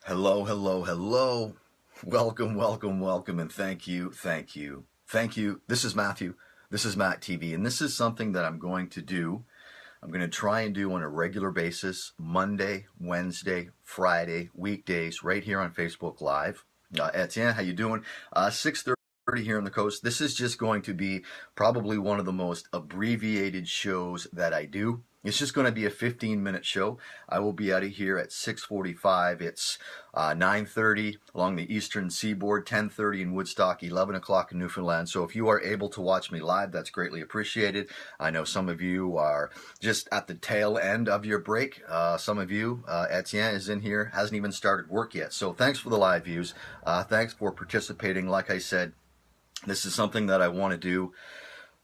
Hello, hello, hello. Welcome, welcome, welcome, and thank you, thank you, thank you. This is Matthew. This is MattTV, and this is something that I'm going to do. I'm going to try and do on a regular basis, Monday, Wednesday, Friday, weekdays, right here on Facebook Live. Etienne, how you doing? 6:30 here on the coast. This is just going to be probably one of the most abbreviated shows that I do. It's just going to be a 15-minute show. I will be out of here at 6:45. It's 9:30 along the eastern seaboard, 10:30 in Woodstock, 11 o'clock in Newfoundland. So if you are able to watch me live, that's greatly appreciated. I know some of you are just at the tail end of your break. Some of you, Etienne is in here, hasn't even started work yet. So thanks for the live views. Thanks for participating. Like I said, this is something that I want to do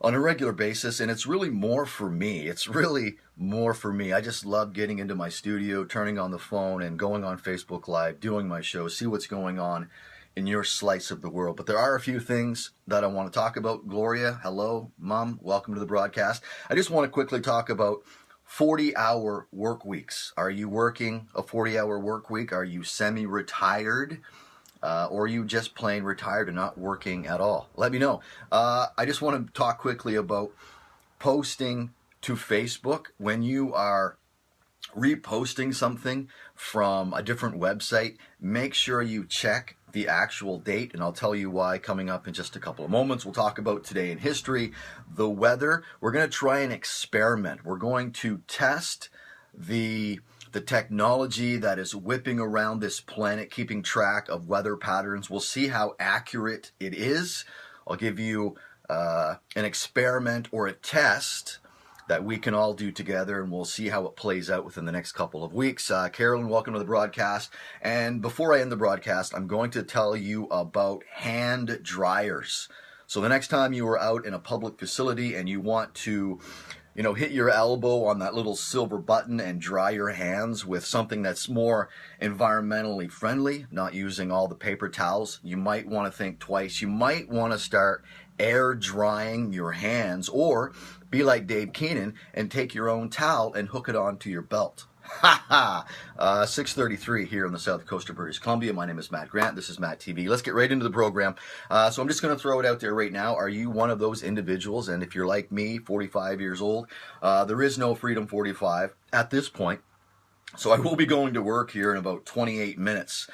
on a regular basis, and it's really more for me. It's really more for me. I just love getting into my studio, turning on the phone, and going on Facebook Live, doing my show, see what's going on in your slice of the world. But there are a few things that I want to talk about. Gloria, hello. Mom, welcome to the broadcast. I just want to quickly talk about 40-hour work weeks. Are you working a 40-hour work week? Are you semi-retired? Or are you just plain retired and not working at all? Let me know. I just want to talk quickly about posting to Facebook. When you are reposting something from a different website, make sure you check the actual date, and I'll tell you why coming up in just a couple of moments. We'll talk about today in history, the weather. We're going to try and experiment. We're going to test the technology that is whipping around this planet, keeping track of weather patterns. We'll see how accurate it is. I'll give you an experiment or a test that we can all do together, and we'll see how it plays out within the next couple of weeks. Carolyn, welcome to the broadcast. And before I end the broadcast, I'm going to tell you about hand dryers. So the next time you are out in a public facility and you want to hit your elbow on that little silver button and dry your hands with something that's more environmentally friendly, not using all the paper towels, you might want to think twice. You might want to start air drying your hands, or be like Dave Keenan and take your own towel and hook it onto your belt. Ha ha! 6:33 here on the south coast of British Columbia. My name is Matt Grant. This is MattTV. Let's get right into the program. So I'm just going to throw it out there right now. Are you one of those individuals? And if you're like me, 45 years old, there is no Freedom 45 at this point. So I will be going to work here in about 28 minutes.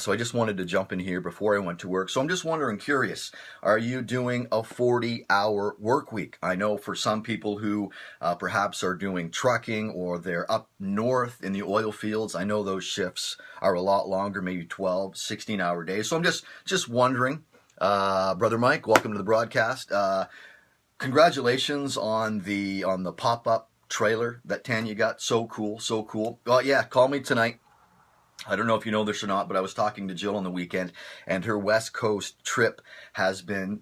So I just wanted to jump in here before I went to work. So I'm just wondering, curious, are you doing a 40-hour work week? I know for some people who perhaps are doing trucking, or they're up north in the oil fields, I know those shifts are a lot longer, maybe 12, 16-hour days. So I'm just wondering, Brother Mike, welcome to the broadcast. Congratulations on the pop-up trailer that Tanya got. So cool, so cool. Well, yeah, call me tonight. I don't know if you know this or not, but I was talking to Jill on the weekend, and her West Coast trip has been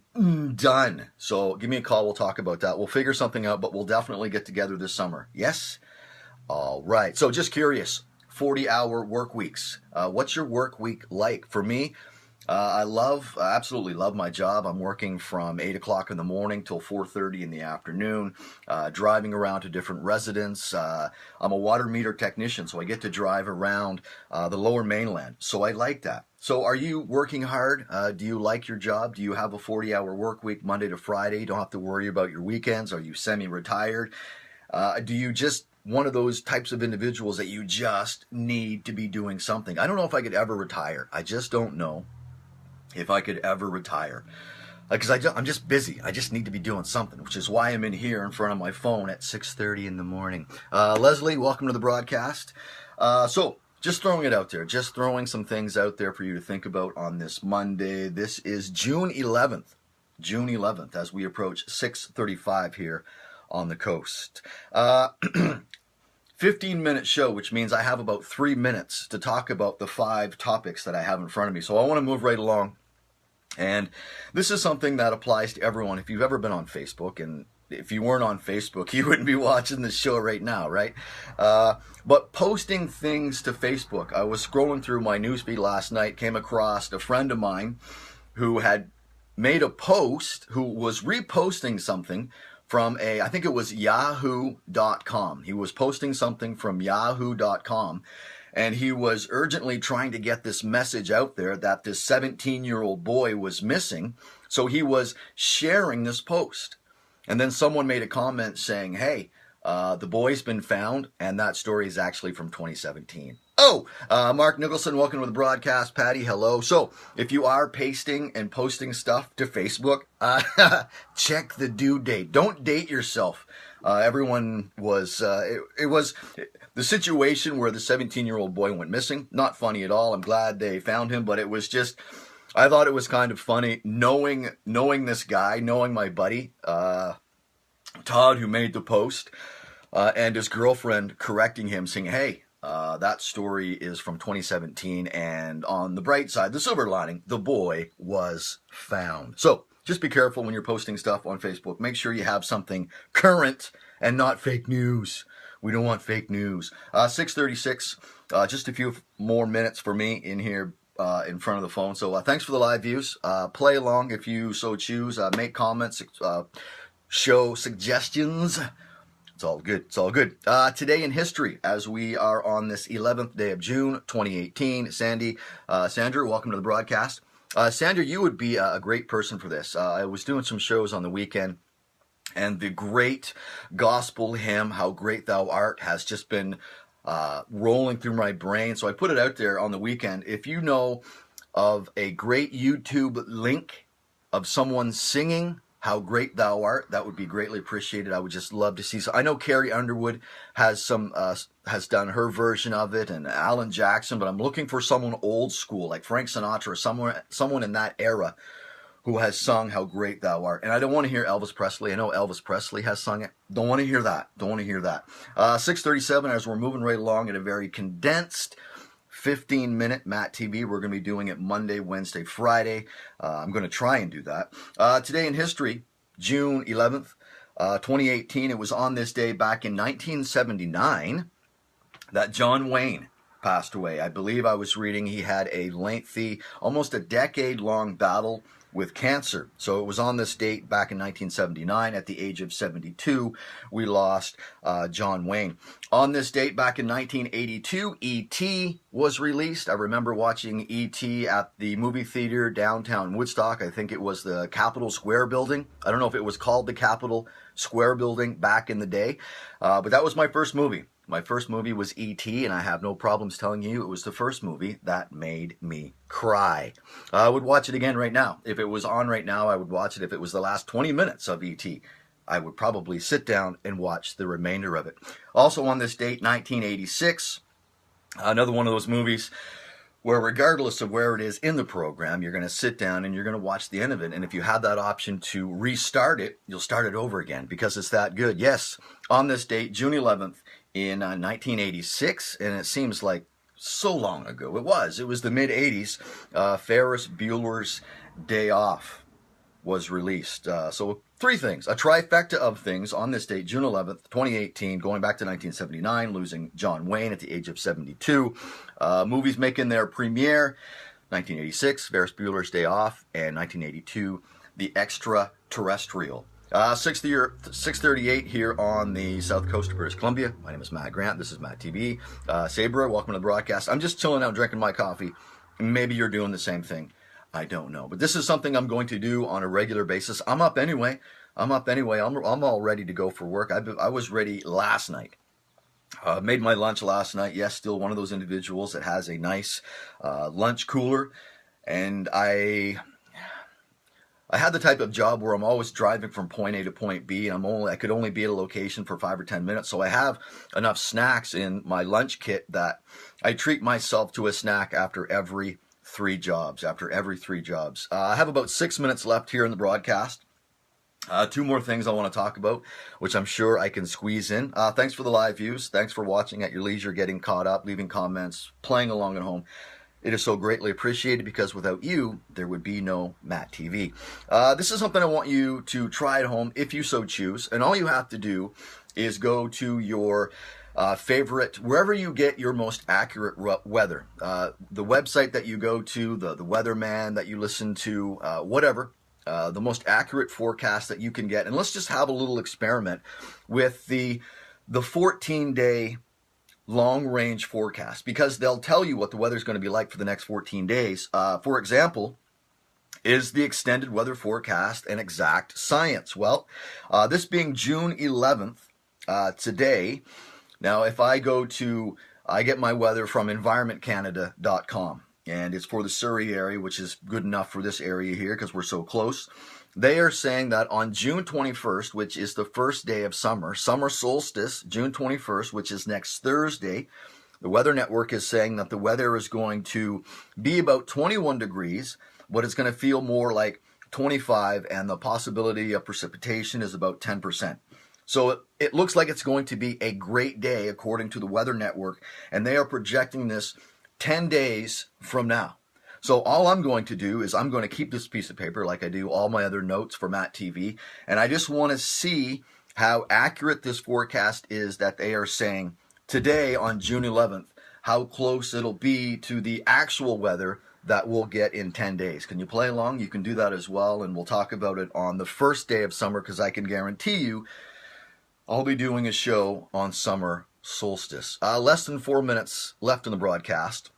done. So give me a call. We'll talk about that. We'll figure something out, but we'll definitely get together this summer. Yes? All right. So just curious, 40-hour work weeks. What's your work week like? For me, I absolutely love my job. I'm working from 8 o'clock in the morning till 4:30 in the afternoon, driving around to different residents. I'm a water meter technician, so I get to drive around the lower mainland. So I like that. So are you working hard? Do you like your job? Do you have a 40-hour work week, Monday to Friday? You don't have to worry about your weekends. Are you semi-retired? Do you just one of those types of individuals that you just need to be doing something? I don't know if I could ever retire. I just don't know if I could ever retire, because I'm just busy. I just need to be doing something, which is why I'm in here in front of my phone at 6:30 in the morning. Leslie, welcome to the broadcast. So just throwing it out there, just throwing some things out there for you to think about on this Monday. This is June 11th, as we approach 6:35 here on the coast. 15-minute show, which means I have about 3 minutes to talk about the 5 topics that I have in front of me. So I want to move right along. And this is something that applies to everyone. If you've ever been on Facebook, and if you weren't on Facebook, you wouldn't be watching this show right now, right? But posting things to Facebook. I was scrolling through my newsfeed last night, came across a friend of mine who had made a post, who was reposting something from I think it was yahoo.com. He was posting something from yahoo.com. and he was urgently trying to get this message out there that this 17-year-old boy was missing. So he was sharing this post. And then someone made a comment saying, hey, the boy's been found, and that story is actually from 2017. Oh, Mark Nicholson, welcome to the broadcast. Patty, hello. So if you are pasting and posting stuff to Facebook, check the due date. Don't date yourself. Everyone was, it was the situation where the 17-year-old boy went missing. Not funny at all. I'm glad they found him, but it was just, I thought it was kind of funny knowing this guy, knowing my buddy, Todd, who made the post, and his girlfriend correcting him, saying, hey, that story is from 2017, and on the bright side, the silver lining, the boy was found. So just be careful when you're posting stuff on Facebook. Make sure you have something current and not fake news. We don't want fake news. 6:36, just a few more minutes for me in here in front of the phone. So thanks for the live views. Play along if you so choose. Make comments, show suggestions. It's all good. It's all good. Today in history, as we are on this 11th day of June, 2018. Sandra, welcome to the broadcast. Sandra, you would be a great person for this. I was doing some shows on the weekend, and the great gospel hymn, How Great Thou Art, has just been rolling through my brain. So I put it out there on the weekend. If you know of a great YouTube link of someone singing How Great Thou Art, that would be greatly appreciated. I would just love to see. So I know Carrie Underwood has has done her version of it, and Alan Jackson, but I'm looking for someone old school, like Frank Sinatra, or someone in that era who has sung How Great Thou Art. And I don't want to hear Elvis Presley. I know Elvis Presley has sung it. Don't want to hear that. Don't want to hear that. 6:37, as we're moving right along at a very condensed 15-minute MattTV. We're going to be doing it Monday, Wednesday, Friday. I'm going to try and do that. Today in history, June 11th, 2018. It was on this day back in 1979 that John Wayne passed away. I believe I was reading he had a lengthy, almost a decade-long battle with cancer. So it was on this date back in 1979 at the age of 72, we lost John Wayne. On this date back in 1982, E.T. was released. I remember watching E.T. at the movie theater downtown Woodstock. I think it was the Capitol Square building. I don't know if it was called the Capitol Square building back in the day, but that was my first movie. My first movie was E.T., and I have no problems telling you it was the first movie that made me cry. I would watch it again right now. If it was on right now, I would watch it. If it was the last 20 minutes of E.T., I would probably sit down and watch the remainder of it. Also on this date, 1986, another one of those movies where regardless of where it is in the program, you're going to sit down and you're going to watch the end of it. And if you have that option to restart it, you'll start it over again because it's that good. Yes, on this date, June 11th, in 1986, and it seems like so long ago. It was the mid-80s. Ferris Bueller's Day Off was released. So three things, a trifecta of things on this date, June 11th, 2018, going back to 1979, losing John Wayne at the age of 72. Movies making their premiere, 1986, Ferris Bueller's Day Off, and 1982, The Extraterrestrial. 6:38 here on the south coast of British Columbia. My name is Matt Grant. This is MattTV. Sabra, welcome to the broadcast. I'm just chilling out, drinking my coffee. Maybe you're doing the same thing. I don't know. But this is something I'm going to do on a regular basis. I'm up anyway. I'm all ready to go for work. I was ready last night. Made my lunch last night. Yes, still one of those individuals that has a nice lunch cooler. And I had the type of job where I'm always driving from point A to point B, and I could only be at a location for 5 or 10 minutes. So I have enough snacks in my lunch kit that I treat myself to a snack after every 3 jobs. I have about 6 minutes left here in the broadcast. 2 more things I want to talk about, which I'm sure I can squeeze in. Thanks for the live views. Thanks for watching at your leisure, getting caught up, leaving comments, playing along at home. It is so greatly appreciated because without you, there would be no MattTV. This is something I want you to try at home if you so choose. And all you have to do is go to your favorite, wherever you get your most accurate weather. The website that you go to, the weatherman that you listen to, whatever. The most accurate forecast that you can get. And let's just have a little experiment with the 14-day long-range forecast because they'll tell you what the weather's going to be like for the next 14 days. For example, is the extended weather forecast an exact science? Well, this being June 11th, today, now if I get my weather from environmentcanada.com, and it's for the Surrey area, which is good enough for this area here because we're so close. They are saying that on June 21st, which is the first day of summer solstice, June 21st, which is next Thursday, the Weather Network is saying that the weather is going to be about 21 degrees, but it's going to feel more like 25, and the possibility of precipitation is about 10%. So it looks like it's going to be a great day according to the Weather Network, and they are projecting this 10 days from now. So all I'm going to do is I'm going to keep this piece of paper like I do all my other notes for MattTV, and I just want to see how accurate this forecast is that they are saying today on June 11th, how close it'll be to the actual weather that we'll get in 10 days. Can you play along? You can do that as well, and we'll talk about it on the first day of summer because I can guarantee you I'll be doing a show on summer solstice. Less than 4 minutes left in the broadcast.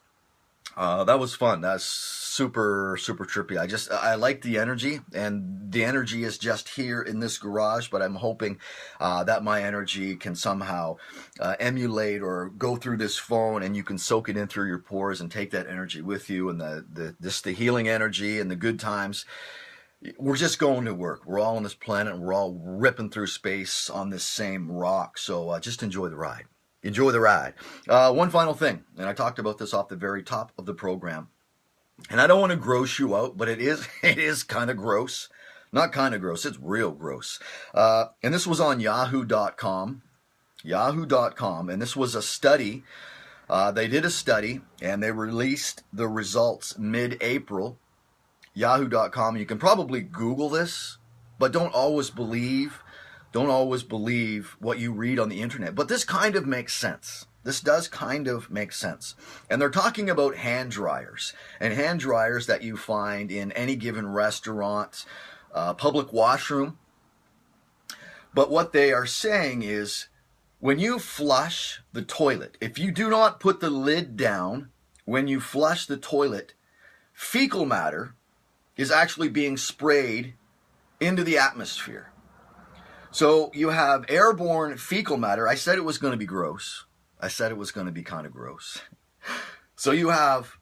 That was fun. That's super trippy. I like the energy, and the energy is just here in this garage, but I'm hoping that my energy can somehow emulate or go through this phone, and you can soak it in through your pores and take that energy with you, and the healing energy and the good times. We're just going to work. We're all on this planet, and we're all ripping through space on this same rock, so just enjoy the ride. Enjoy the ride. One final thing, and I talked about this off the very top of the program, and I don't want to gross you out, but it is kind of gross. Not kind of gross, it's real gross. And this was on yahoo.com, and this was a study. They did a study, and they released the results mid-April. Yahoo.com, you can probably Google this, but don't always believe what you read on the internet. But this kind of makes sense. This does kind of make sense. And they're talking about hand dryers, and hand dryers that you find in any given restaurant, public washroom. But what they are saying is when you flush the toilet, if you do not put the lid down when you flush the toilet, fecal matter is actually being sprayed into the atmosphere. So you have airborne fecal matter. I said it was going to be gross. I said it was going to be kind of gross. So you have,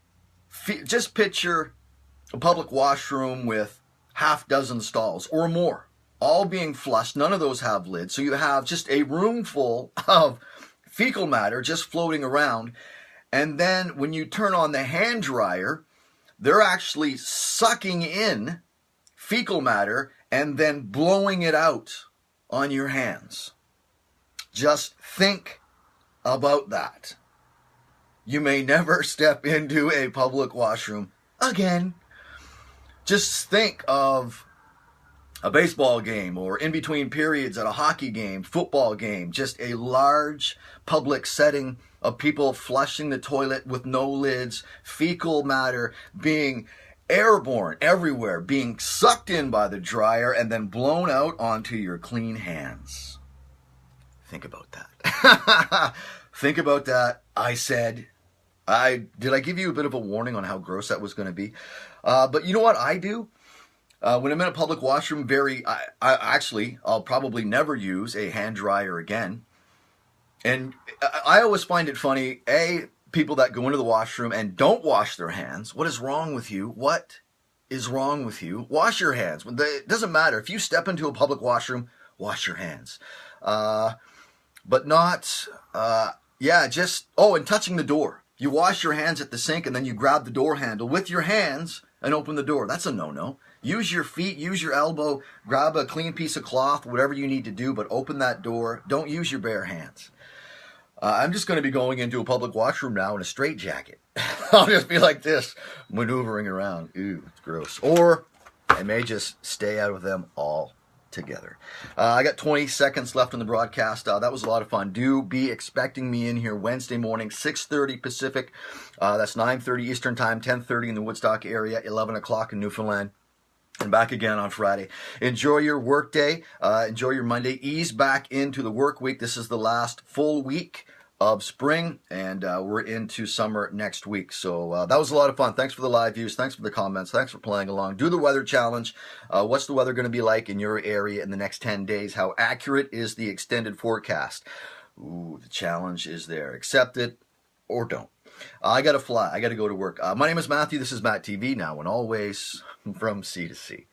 just picture a public washroom with half dozen stalls or more, all being flushed. None of those have lids. So you have just a room full of fecal matter just floating around. And then when you turn on the hand dryer, they're actually sucking in fecal matter and then blowing it out on your hands. Just think about that. You may never step into a public washroom again. Just think of a baseball game or in between periods at a hockey game, football game, just a large public setting of people flushing the toilet with no lids, fecal matter being airborne everywhere, being sucked in by the dryer and then blown out onto your clean hands. Think about that. Think about that. Did I give you a bit of a warning on how gross that was going to be? But you know what I do? When I'm in a public washroom, I'll probably never use a hand dryer again. And I always find it funny, people that go into the washroom and don't wash their hands. What is wrong with you? What is wrong with you? Wash your hands. It doesn't matter. If you step into a public washroom, wash your hands. But not, and touching the door. You wash your hands at the sink and then you grab the door handle with your hands and open the door. That's a no-no. Use your feet, use your elbow, grab a clean piece of cloth, whatever you need to do, but open that door. Don't use your bare hands. I'm just going to be going into a public washroom now in a straitjacket. I'll just be like this, maneuvering around. Ooh, it's gross. Or I may just stay out of them all together. I got 20 seconds left in the broadcast. That was a lot of fun. Do be expecting me in here Wednesday morning, 6:30 Pacific. That's 9:30 Eastern Time, 10:30 in the Woodstock area, 11 o'clock in Newfoundland. And back again on Friday. Enjoy your work day. Enjoy your Monday. Ease back into the work week. This is the last full week of spring, and we're into summer next week. So that was a lot of fun. Thanks for the live views. Thanks for the comments. Thanks for playing along. Do the weather challenge. What's the weather going to be like in your area in the next 10 days? How accurate is the extended forecast? Ooh, the challenge is there. Accept it or don't. I got to fly. I got to go to work. My name is Matthew. This is MattTV, now and always from sea to sea.